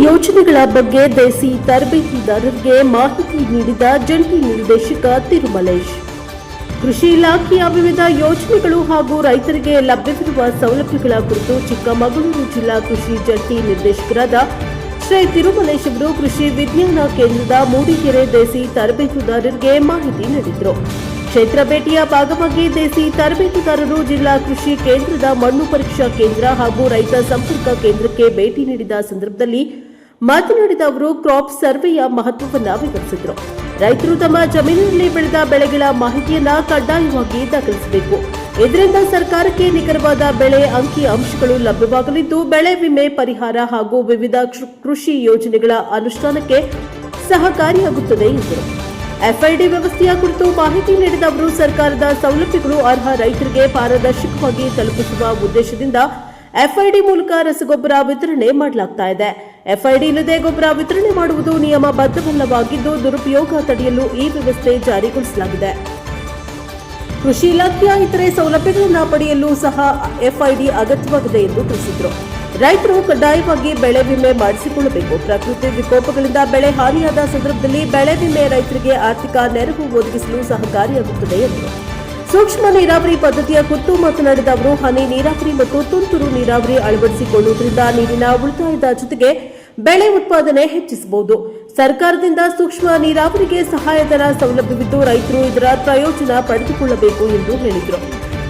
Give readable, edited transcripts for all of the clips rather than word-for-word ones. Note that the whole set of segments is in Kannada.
ಯೋಜನೆಗಳ ಬಗ್ಗೆ ದೇಸಿ ತರಬೇತಿದಾರರಿಗೆ ಮಾಹಿತಿ ನೀಡಿದ ಜಂಟಿ ನಿರ್ದೇಶಕ ತಿರುಮಲೇಶ್. ಕೃಷಿ ಇಲಾಖೆಯ ವಿವಿಧ ಯೋಜನೆಗಳು ಹಾಗೂ ರೈತರಿಗೆ ಲಭ್ಯವಿರುವ ಸೌಲಭ್ಯಗಳ ಕುರಿತು ಚಿಕ್ಕಮಗಳೂರು ಜಿಲ್ಲಾ ಕೃಷಿ ಜಂಟಿ ನಿರ್ದೇಶಕರಾದ ಶ್ರೀ ತಿರುಮಲೇಶ್ ಅವರು ಕೃಷಿ ವಿಜ್ಞಾನ ಕೇಂದ್ರದ ಮೂಡಿಗೆರೆ ದೇಸಿ ತರಬೇತುದಾರರಿಗೆ ಮಾಹಿತಿ ನೀಡಿದರು. ಕ್ಷೇತ್ರ ಭೇಟಿಯ ಭಾಗವಾಗಿ ದೇಸಿ ತರಬೇತುದಾರರು ಜಿಲ್ಲಾ ಕೃಷಿ ಕೇಂದ್ರದ ಮಣ್ಣು ಪರೀಕ್ಷಾ ಕೇಂದ್ರ ಹಾಗೂ ರೈತ ಸಂಪರ್ಕ ಕೇಂದ್ರಕ್ಕೆ ಭೇಟಿ ನೀಡಿದ ಸಂದರ್ಭದಲ್ಲಿ ಮಾತನಾಡಿದ ಅವರು ಕ್ರಾಪ್ ಸರ್ವೆಯ ಮಹತ್ವವನ್ನು ವಿವರಿಸಿದರು. ರೈತರು ತಮ್ಮ ಜಮೀನಿನಲ್ಲಿ ಬೆಳೆದ ಬೆಳೆಗಳ ಮಾಹಿತಿಯನ್ನು ಕಡ್ಡಾಯವಾಗಿ ದಾಖಲಿಸಬೇಕು. ಇದರಿಂದ ಸರ್ಕಾರಕ್ಕೆ ನಿಖರವಾದ ಬೆಳೆ ಅಂಕಿ ಅಂಶಗಳು ಲಭ್ಯವಾಗಲಿದ್ದು ಬೆಳೆ ವಿಮೆ ಪರಿಹಾರ ಹಾಗೂ ವಿವಿಧ ಕೃಷಿ ಯೋಜನೆಗಳ ಅನುಷ್ಠಾನಕ್ಕೆ ಸಹಕಾರಿಯಾಗುತ್ತದೆ ಎಂದರು. ಎಫ್ಐಡಿ ವ್ಯವಸ್ಥೆಯ ಕುರಿತು ಮಾಹಿತಿ ನೀಡಿದ ಅವರು ಸರ್ಕಾರದ ಸೌಲಭ್ಯಗಳು ಅರ್ಹ ರೈತರಿಗೆ ಪಾರದರ್ಶಕವಾಗಿ ತಲುಪಿಸುವ ಉದ್ದೇಶದಿಂದ ಎಫ್ಐಡಿ ಮೂಲಕ ರಸಗೊಬ್ಬರ ವಿತರಣೆ ಮಾಡಲಾಗುತ್ತಿದೆ. ಎಫ್ಐಡಿ ಇಲ್ಲದೆ ಗೊಬ್ಬರ ವಿತರಣೆ ಮಾಡುವುದು ನಿಯಮಬದ್ಧವಲ್ಲವಾಗಿದ್ದು ದುರುಪಯೋಗ ತಡೆಯಲು ಈ ವ್ಯವಸ್ಥೆ ಜಾರಿಗೊಳಿಸಲಾಗಿದೆ. ಕೃಷಿ ಇಲಾಖೆಯ ಇತರೆ ಸೌಲಭ್ಯಗಳನ್ನು ಪಡೆಯಲು ಸಹ ಎಫ್ಐಡಿ ಅಗತ್ಯವಾಗಿದೆ ಎಂದು ತಿಳಿಸಿದರು. ರೈತರು ಕಡ್ಡಾಯವಾಗಿ ಬೆಳೆ ವಿಮೆ ಮಾಡಿಸಿಕೊಳ್ಳಬೇಕು. ಪ್ರಕೃತಿ ವಿಕೋಪಗಳಿಂದ ಬೆಳೆ ಹಾನಿಯಾದ ಸಂದರ್ಭದಲ್ಲಿ ಬೆಳೆ ವಿಮೆ ರೈತರಿಗೆ ಆರ್ಥಿಕ ನೆರವು ಒದಗಿಸಲು ಸಹಕಾರಿಯಾಗುತ್ತದೆ ಎಂದರು. ಸೂಕ್ಷ್ಮ ನೀರಾವರಿ ಪದ್ಧತಿಯ ಕುರಿತು ಮಾತನಾಡಿದ ಅವರು ಹನಿ ನೀರಾವರಿ ಮತ್ತು ತುಂತುರು ನೀರಾವರಿ ಅಳವಡಿಸಿಕೊಳ್ಳುವುದರಿಂದ ನೀರಿನ ಉಳಿತಾಯದ ಜೊತೆಗೆ ಬೆಳೆ ಉತ್ಪಾದನೆ ಹೆಚ್ಚಿಸಬಹುದು. ಸರ್ಕಾರದಿಂದ ಸೂಕ್ಷ್ಮ ನೀರಾವರಿಗೆ ಸಹಾಯಧನ ಸೌಲಭ್ಯವಿದ್ದು ರೈತರು ಇದರ ಪ್ರಯೋಜನ ಪಡೆದುಕೊಳ್ಳಬೇಕು ಎಂದು ಹೇಳಿದರು.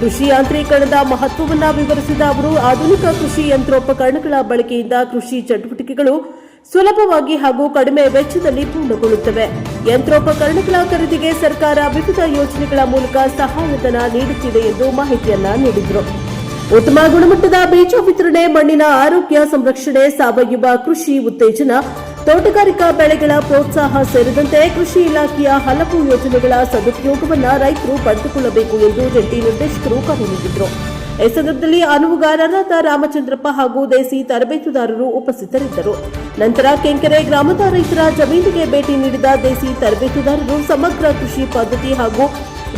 ಕೃಷಿ ಯಾಂತ್ರೀಕರಣದ ಮಹತ್ವವನ್ನು ವಿವರಿಸಿದ ಅವರು ಆಧುನಿಕ ಕೃಷಿ ಯಂತ್ರೋಪಕರಣಗಳ ಬಳಕೆಯಿಂದ ಕೃಷಿ ಚಟುವಟಿಕೆಗಳು ಸುಲಭವಾಗಿ ಹಾಗೂ ಕಡಿಮೆ ವೆಚ್ಚದಲ್ಲಿ ಪೂರ್ಣಗೊಳ್ಳುತ್ತವೆ. ಯಂತ್ರೋಪಕರಣಗಳ ಖರೀದಿಗೆ ಸರ್ಕಾರ ವಿವಿಧ ಯೋಜನೆಗಳ ಮೂಲಕ ಸಹಾಯಧನ ನೀಡುತ್ತಿದೆ ಎಂದು ಮಾಹಿತಿಯನ್ನ ನೀಡಿದರು. ಉತ್ತಮ ಗುಣಮಟ್ಟದ ಬೀಜ ವಿತರಣೆ, ಮಣ್ಣಿನ ಆರೋಗ್ಯ ಸಂರಕ್ಷಣೆ, ಸಾವಯವ ಕೃಷಿ ಉತ್ತೇಜನ, ತೋಟಗಾರಿಕಾ ಬೆಳೆಗಳ ಪ್ರೋತ್ಸಾಹ ಸೇರಿದಂತೆ ಕೃಷಿ ಇಲಾಖೆಯ ಹಲವು ಯೋಜನೆಗಳ ಸದುಪಯೋಗವನ್ನು ರೈತರು ಪಡೆದುಕೊಳ್ಳಬೇಕು ಎಂದು ಜಂಟಿ ನಿರ್ದೇಶಕರು ಕರೆ ನೀಡಿದರು. ಈ ಸಂದರ್ಭದಲ್ಲಿ ಅನುವುಗಾರರಾದ ರಾಮಚಂದ್ರಪ್ಪ ಹಾಗೂ ದೇಸಿ ತರಬೇತುದಾರರು ಉಪಸ್ಥಿತರಿದ್ದರು. ನಂತರ ಕೆಂಕೆರೆ ಗ್ರಾಮದ ರೈತರ ಜಮೀನಿಗೆ ಭೇಟಿ ನೀಡಿದ ದೇಸಿ ತರಬೇತುದಾರರು ಸಮಗ್ರ ಕೃಷಿ ಪದ್ಧತಿ ಹಾಗೂ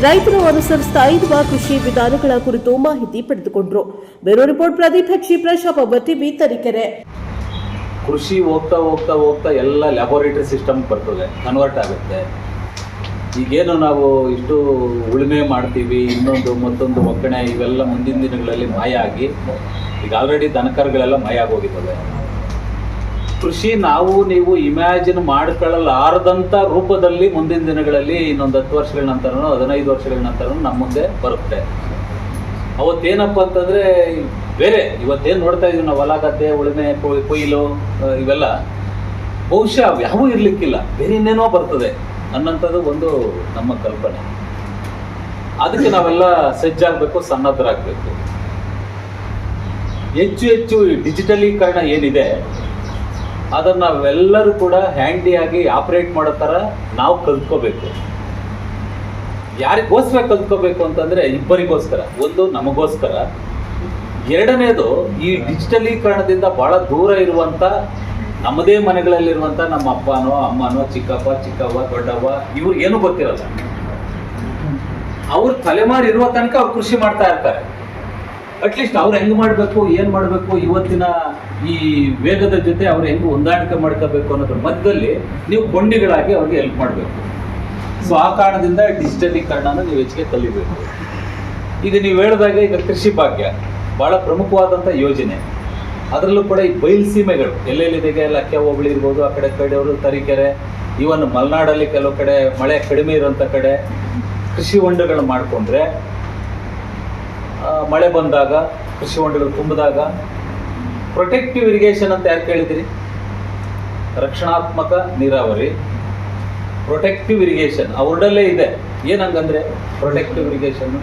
ರೈತರು ಅನುಸರಿಸುತ್ತಾ ಇರುವ ಕೃಷಿ ವಿಧಾನಗಳ ಕುರಿತು ಮಾಹಿತಿ ಪಡೆದುಕೊಂಡರು. ಬ್ಯೂರೋ ರಿಪೋರ್ಟ್ ಪ್ರದೀಪ್ ಹೆಕ್ಷಿ, ಪ್ರಶಾಪ ಟಿವಿ, ತರೀಕೆರೆ. ಕೃಷಿ ಹೋಗ್ತಾ ಹೋಗ್ತಾ ಹೋಗ್ತಾ ಎಲ್ಲ ಲ್ಯಾಬೋರೇಟರಿ ಸಿಸ್ಟಮ್ ಬರ್ತದೆ, ಕನ್ವರ್ಟ್ ಆಗುತ್ತೆ. ಈಗೇನು ನಾವು ಇಷ್ಟು ಉಳುಮೆ ಮಾಡ್ತೀವಿ, ಇನ್ನೊಂದು ಮತ್ತೊಂದು ಒಕ್ಕಣೆ, ಇವೆಲ್ಲ ಮುಂದಿನ ದಿನಗಳಲ್ಲಿ ಮಾಯ ಆಗಿ ಈಗ ಆಲ್ರೆಡಿ ದನಕರುಗಳೆಲ್ಲ ಮಾಯ ಆಗೋಗಿದ್ದಾವೆ. ಕೃಷಿ ನಾವು ನೀವು ಇಮ್ಯಾಜಿನ್ ಮಾಡ್ಕೊಳ್ಳಲಾರದಂಥ ರೂಪದಲ್ಲಿ ಮುಂದಿನ ದಿನಗಳಲ್ಲಿ ಇನ್ನೊಂದು 10 ವರ್ಷಗಳ ನಂತರನೋ 15 ವರ್ಷಗಳ ನಂತರನೋ ನಮ್ಮ ಮುಂದೆ ಬರುತ್ತೆ. ಅವತ್ತೇನಪ್ಪ ಅಂತಂದರೆ ಬೇರೆ ಇವತ್ತೇನು ನೋಡ್ತಾ ಇದೀವಿ ನಾವು, ಹೊಲ ಗದ್ದೆ, ಉಳುಮೆ, ಕೊಯ್ಲು ಇವೆಲ್ಲ ಬಹುಶಃ ಯಾವೂ ಇರಲಿಕ್ಕಿಲ್ಲ, ಬೇರೆ ಇನ್ನೇನೋ ಬರ್ತದೆ ಅನ್ನೋಂಥದ್ದು ಒಂದು ನಮ್ಮ ಕಲ್ಪನೆ. ಅದಕ್ಕೆ ನಾವೆಲ್ಲ ಸಜ್ಜಾಗಬೇಕು, ಸನ್ನದ್ಧರಾಗಬೇಕು. ಹೆಚ್ಚು ಹೆಚ್ಚು ಡಿಜಿಟಲೀಕರಣ ಏನಿದೆ ಅದನ್ನು ನಾವೆಲ್ಲರೂ ಕೂಡ ಹ್ಯಾಂಡಿಯಾಗಿ ಆಪ್ರೇಟ್ ಮಾಡೋ ಥರ ನಾವು ಕಲ್ತ್ಕೋಬೇಕು. ಯಾರಿಗೋಸ್ಕರ ಕಲ್ತ್ಕೋಬೇಕು ಅಂತಂದರೆ ಇಬ್ಬರಿಗೋಸ್ಕರ. ಒಂದು ನಮಗೋಸ್ಕರ, ಎರಡನೇದು ಈ ಡಿಜಿಟಲೀಕರಣದಿಂದ ಭಾಳ ದೂರ ಇರುವಂಥ ನಮ್ಮದೇ ಮನೆಗಳಲ್ಲಿರುವಂಥ ನಮ್ಮ ಅಪ್ಪನೋ ಅಮ್ಮನೋ ಚಿಕ್ಕಪ್ಪ ಚಿಕ್ಕವ್ವ ದೊಡ್ಡವ್ವ ಇವ್ರಿಗೇನು ಗೊತ್ತಿರಲ್ಲ. ಅವ್ರ ತಲೆಮಾರು ಇರುವ ತನಕ ಅವ್ರು ಕೃಷಿ ಮಾಡ್ತಾ ಇರ್ತಾರೆ. ಅಟ್ಲೀಸ್ಟ್ ಅವ್ರು ಹೆಂಗೆ ಮಾಡಬೇಕು, ಏನು ಮಾಡಬೇಕು, ಇವತ್ತಿನ ಈ ವೇಗದ ಜೊತೆ ಅವ್ರು ಹೆಂಗೆ ಹೊಂದಾಣಿಕೆ ಮಾಡ್ಕೋಬೇಕು ಅನ್ನೋದ್ರ ಮಧ್ಯದಲ್ಲಿ ನೀವು ಕೊಂಡಿಗಳಾಗಿ ಅವ್ರಿಗೆ ಹೆಲ್ಪ್ ಮಾಡಬೇಕು. ಸೊ ಆ ಕಾರಣದಿಂದ ಡಿಜಿಟಲೀಕರಣನ ನೀವು ಹೆಚ್ಚಿಗೆ ಕಲಿಬೇಕು. ಈಗ ನೀವು ಹೇಳಿದಾಗ ಈಗ ಕೃಷಿ ಭಾಗ್ಯ ಭಾಳ ಪ್ರಮುಖವಾದಂಥ ಯೋಜನೆ. ಅದರಲ್ಲೂ ಕೂಡ ಈ ಬಯಲು ಸೀಮೆಗಳು ಎಲ್ಲೆಲ್ಲಿದೆ, ಲಕ್ಕೆ ಹೋಬಳಿ ಇರ್ಬೋದು, ಆ ಕಡೆಯವರು ತರೀಕೆರೆ, ಇವನ್ ಮಲೆನಾಡಲ್ಲಿ ಕೆಲವು ಕಡೆ ಮಳೆ ಕಡಿಮೆ ಇರೋಂಥ ಕಡೆ ಕೃಷಿ ಹೊಂಡಗಳು ಮಾಡಿಕೊಂಡ್ರೆ ಮಳೆ ಬಂದಾಗ ಕೃಷಿ ಹೊಂಡಗಳು ತುಂಬಿದಾಗ ಪ್ರೊಟೆಕ್ಟಿವ್ ಇರಿಗೇಷನ್ ಅಂತ ಯಾರು ಕೇಳಿದಿರಿ? ರಕ್ಷಣಾತ್ಮಕ ನೀರಾವರಿ, ಪ್ರೊಟೆಕ್ಟಿವ್ ಇರಿಗೇಷನ್ ಆ ವರ್ಡಲ್ಲೇ ಇದೆ. ಏನಂಗಂದ್ರೆ ಪ್ರೊಟೆಕ್ಟಿವ್ ಇರಿಗೇಷನ್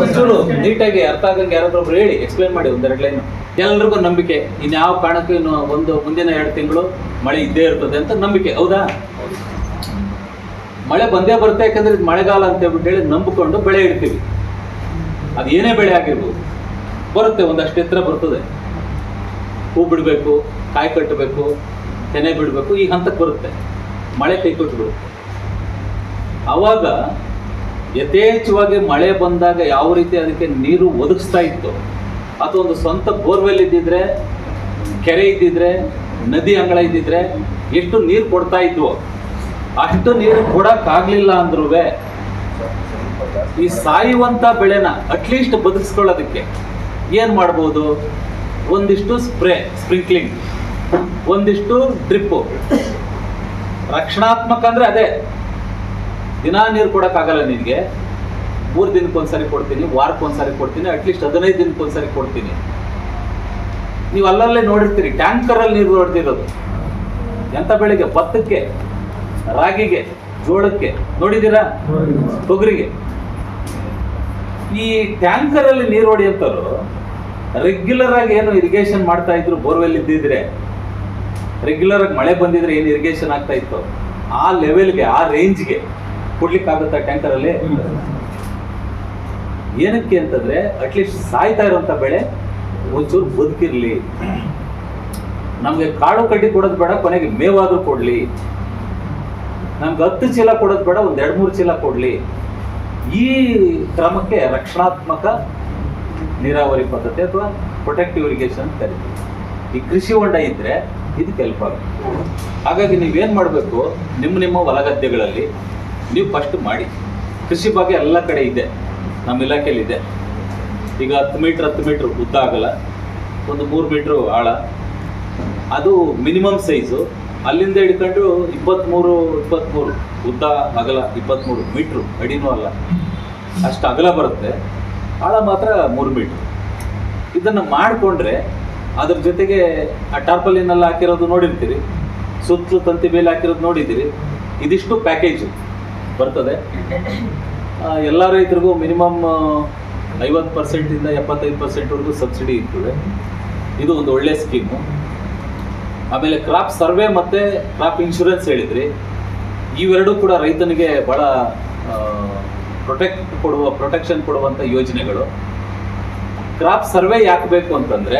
ಒಂಚೂರು ನೀಟಾಗಿ ಅರ್ಥ ಆಗಂಗೆ ಯಾರಾದ್ರೊಬ್ರು ಹೇಳಿ, ಎಕ್ಸ್ಪ್ಲೇನ್ ಮಾಡಿ ಒಂದೆರಡು ಲೈನ್. ಎಲ್ಲರಿಗೂ ನಂಬಿಕೆ, ಇನ್ಯಾವ ಕಾರಣಕ್ಕೂ ಇನ್ನು ಮುಂದಿನ 2 ತಿಂಗಳು ಮಳೆ ಇದ್ದೇ ಇರ್ತದೆ ಅಂತ ನಂಬಿಕೆ. ಹೌದಾ? ಮಳೆ ಬಂದೇ ಬರುತ್ತೆ, ಯಾಕಂದ್ರೆ ಇದು ಮಳೆಗಾಲ ಅಂತ ಹೇಳ್ಬಿಟ್ಟು ಹೇಳಿ ನಂಬಿಕೊಂಡು ಬೆಳೆ ಇಡ್ತೀವಿ. ಅದು ಏನೇ ಬೆಳೆ ಆಗಿರ್ಬೋದು ಬರುತ್ತೆ, ಒಂದಷ್ಟು ಎತ್ತರ ಬರ್ತದೆ, ಹೂ ಬಿಡಬೇಕು, ಕಾಯಿ ಕಟ್ಟಬೇಕು, ತೆನೆ ಬಿಡಬೇಕು, ಈ ಹಂತಕ್ಕೆ ಬರುತ್ತೆ. ಮಳೆ ಕೈ ಕೊಟ್ಟು ಬಿಡುತ್ತೆ. ಆವಾಗ ಯಥೇಚ್ಛವಾಗಿ ಮಳೆ ಬಂದಾಗ ಯಾವ ರೀತಿ ಅದಕ್ಕೆ ನೀರು ಒದಗಿಸ್ತಾ ಇತ್ತು, ಅಥವಾ ಒಂದು ಸ್ವಂತ ಬೋರ್ವೆಲ್ ಇದ್ದಿದ್ರೆ ಕೆರೆ ಇದ್ದಿದ್ರೆ, ನದಿ ಅಂಗಳ ಇದ್ದಿದ್ರೆ ಎಷ್ಟು ನೀರು ಕೊಡ್ತಾ ಇದ್ವು, ಅಷ್ಟು ನೀರು ಕೊಡಕ್ಕಾಗ್ಲಿಲ್ಲ ಅಂದ್ರೂ ಈ ಸಾಯುವಂತ ಬೆಳೆನ ಅಟ್ಲೀಸ್ಟ್ ಬದುಕಿಸ್ಕೊಳ್ಳೋದಕ್ಕೆ ಏನ್ ಮಾಡ್ಬೋದು? ಒಂದಿಷ್ಟು ಸ್ಪ್ರಿಂಕ್ಲಿಂಗ್, ಒಂದಿಷ್ಟು ಡ್ರಿಪ್ಪು. ರಕ್ಷಣಾತ್ಮಕ ಅಂದ್ರೆ ಅದೇ, ದಿನಾ ನೀರು ಕೊಡಕ್ಕಾಗಲ್ಲ ನಿನಗೆ, 3 ದಿನಕ್ಕೊಂದ್ಸರಿ ಕೊಡ್ತೀನಿ, ವಾರಕ್ಕೊಂದ್ಸರಿ ಕೊಡ್ತೀನಿ, ಅಟ್ಲೀಸ್ಟ್ 15 ದಿನಕ್ಕೊಂದ್ಸರಿ ಕೊಡ್ತೀನಿ. ನೀವು ಅಲ್ಲಲ್ಲೇ ನೋಡಿರ್ತೀರಿ ಟ್ಯಾಂಕರಲ್ಲಿ ನೀರು ಹೊಡೆದಿರೋದು. ಎಂತ ಬೆಳೆಗೆ? ಭತ್ತಕ್ಕೆ, ರಾಗಿಗೆ, ಜೋಳಕ್ಕೆ, ನೋಡಿದ್ದೀರಾ? ತೊಗರಿಗೆ. ಈ ಟ್ಯಾಂಕರ್ ಅಲ್ಲಿ ನೀರು ಹೊಡೆಯಂತರು ರೆಗ್ಯುಲರ್ ಆಗಿ ಏನು ಇರಿಗೇಷನ್ ಮಾಡ್ತಾ ಇದ್ರು, ಬೋರ್ವೆಲ್ ಇದ್ದಿದ್ರೆ, ರೆಗ್ಯುಲರ್ ಆಗಿ ಮಳೆ ಬಂದಿದ್ರೆ ಏನು ಇರಿಗೇಷನ್ ಆಗ್ತಾ ಇತ್ತು, ಆ ಲೆವೆಲ್ಗೆ, ಆ ರೇಂಜ್ಗೆ ಕೊಡ್ಲಿಕ್ಕಾಗುತ್ತಾ ಟ್ಯಾಂಕರ್ ಅಲ್ಲಿ? ಏನಕ್ಕೆ ಅಂತಂದ್ರೆ ಅಟ್ಲೀಸ್ಟ್ ಸಾಯ್ತಾ ಇರುವಂತ ಬೆಳೆ ಒಂಚೂರು ಬದುಕಿರ್ಲಿ, ನಮ್ಗೆ ಕಾಳು ಕಡ್ಡಿ ಕೊಡೋದು ಬೇಡ, ಕೊನೆಗೆ ಮೇವಾದ್ರೂ ಕೊಡ್ಲಿ, ನಮ್ಗೆ 10 ಚೀಲ ಕೊಡೋದು ಬೇಡ, ಒಂದ್ 2-3 ಚೀಲ ಕೊಡ್ಲಿ. ಈ ಕ್ರಮಕ್ಕೆ ರಕ್ಷಣಾತ್ಮಕ ನೀರಾವರಿ ಪದ್ಧತಿ ಅಥವಾ ಪ್ರೊಟೆಕ್ಟಿವ್ ಇರಿಗೇಷನ್ ಅಂತ ಕರಿತೀವಿ. ಈ ಕೃಷಿ ಹೊಂಡ ಇದ್ರೆ ಇದಕ್ಕೆ ಹೆಲ್ಪ್ ಆಗುತ್ತೆ. ಹಾಗಾಗಿ ನೀವೇನ್ ಮಾಡಬೇಕು, ನಿಮ್ಮ ಹೊಲಗದ್ದೆಗಳಲ್ಲಿ ನೀವು ಫಸ್ಟ್ ಮಾಡಿ. ಕೃಷಿ ಬಗ್ಗೆ ಎಲ್ಲ ಕಡೆ ಇದೆ, ನಮ್ಮ ಇಲಾಖೆಯಲ್ಲಿ ಇದೆ. ಈಗ 10 ಮೀಟರ್ ಉದ್ದ ಆಗಲ್ಲ, ಒಂದು 3 ಮೀಟ್ರು ಆಳ, ಅದು ಮಿನಿಮಮ್ ಸೈಜು. ಅಲ್ಲಿಂದ ಹಿಡ್ಕೊಂಡು 23 ಉದ್ದ ಅಗಲ 23 ಮೀಟ್ರು, ಅಡಿನೂ ಅಲ್ಲ, ಅಷ್ಟು ಅಗಲ ಬರುತ್ತೆ. ಆಳ ಮಾತ್ರ 3 ಮೀಟ್ರ್. ಇದನ್ನು ಮಾಡಿಕೊಂಡ್ರೆ ಅದ್ರ ಜೊತೆಗೆ ಆ ಟಾರ್ಪಲಿನೆಲ್ಲ ಹಾಕಿರೋದು ನೋಡಿರ್ತೀರಿ, ಸುತ್ತಲೂ ತಂತಿ ಬೇಲಿ ಹಾಕಿರೋದು ನೋಡಿದ್ದೀರಿ. ಇದಿಷ್ಟು ಪ್ಯಾಕೇಜ್ ಬರ್ತದೆ. ಎಲ್ಲ ರೈತರಿಗೂ ಮಿನಿಮಮ್ 50% 75% ಸಬ್ಸಿಡಿ ಇರ್ತದೆ. ಇದು ಒಂದು ಒಳ್ಳೆ ಸ್ಕೀಮು. ಆಮೇಲೆ ಕ್ರಾಪ್ ಸರ್ವೆ ಮತ್ತು ಕ್ರಾಪ್ ಇನ್ಶೂರೆನ್ಸ್ ಹೇಳಿದ್ರಿ, ಇವೆರಡೂ ಕೂಡ ರೈತನಿಗೆ ಭಾಳ ಪ್ರೊಟೆಕ್ಷನ್ ಕೊಡುವಂಥ ಯೋಜನೆಗಳು. ಕ್ರಾಪ್ ಸರ್ವೆ ಯಾಕೆ ಬೇಕು ಅಂತಂದರೆ